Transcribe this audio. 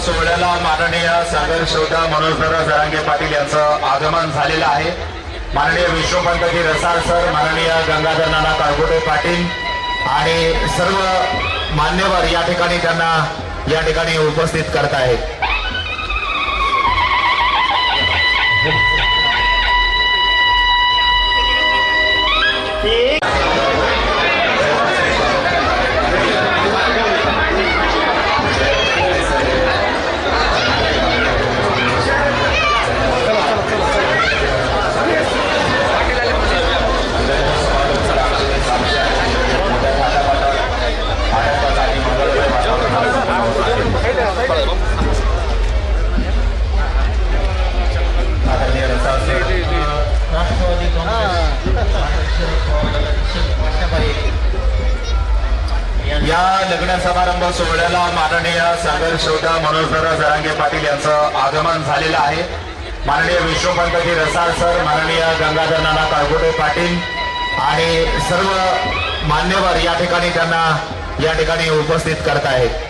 सोहळ्याला माननीय सागर श्रोता मनोजदादा जरांगे पाटील यांचं आगमन झालेलं आहे। माननीय विष्णुपंतजी रसाळ सर, माननीय गंगाधर नाना काळगोटे पाटील आणि सर्व मान्यवर या ठिकाणी त्यांना या ठिकाणी उपस्थित करत आहेत। या लग्न समारंभ सोहळ्याला माननीय सागर श्रोता मनोजदादा जरांगे पाटील यांचं आगमन झालेलं आहे। माननीय विष्णुपंतजी रसाळ सर, माननीय गंगाधर नाना काळगोटे पाटील आणि सर्व मान्यवर या ठिकाणी त्यांना या ठिकाणी उपस्थित करत आहेत।